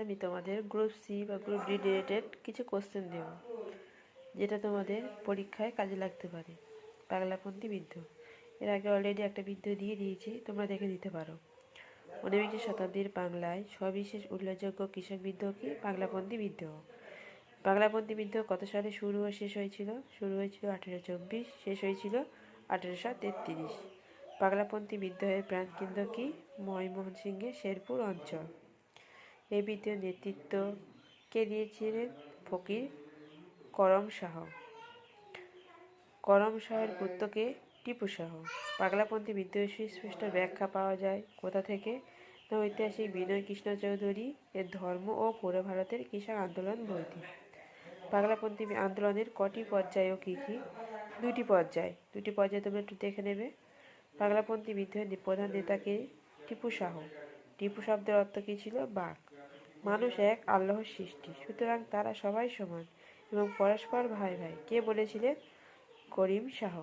আমি তোমাদের group C বা গ্রুপ ডি রিলেটেড কিছু কোশ্চেন দেব, যেটা তোমাদের পরীক্ষায় কাজে লাগতে পারে। পাগলাপন্থী বিদ্রোহ, এর আগে অলরেডি একটা বিদ্রোহ দিয়ে দিয়েছি, তোমরা দেখে দিতে পারো। 19 শতাব্দীর বাংলায় সবিশেষ উল্লেখযোগ্য কৃষক বিদ্রোহ কি? পাগলাপন্থী বিদ্রোহ। পাগলাপন্থী বিদ্রোহ কত সালে শুরু ও শেষ হয়েছিল? শুরু হয়েছিল 1824, শেষ হয়েছিল 1833। পাগলাপন্থী বিদ্রোহের প্রাণকেন্দ্র কি? ময়মনসিংহের শেরপুর অঞ্চল। এই বিদ্রোহের নেতৃত্ব কে দিয়েছিলেন? ফকির করম শাহ। করম শাহের পুত্রকে টিপু শাহ। পাগলাপন্থী বিদ্রোহের সুস্পষ্ট ব্যাখ্যা পাওয়া যায় কোথা থেকে? না, ঐতিহাসিক বিনয় কৃষ্ণ চৌধুরী এর ধর্ম ও পুরো ভারতের কৃষক আন্দোলন বইটি। পাগলাপন্থী আন্দোলনের কটি পর্যায় ও কী কী? দুটি পর্যায় তোমরা একটু দেখে নেবে। পাগলাপন্থী বিদ্রোহের প্রধান নেতাকে? টিপু শাহ। টিপু শব্দের অর্থ কী ছিল? বাঘ। মানুষ এক আল্লাহর সৃষ্টি, সুতরাং তারা সবাই সমান এবং পরস্পর ভাই ভাই। কে বলেছিলেন? করিম শাহ।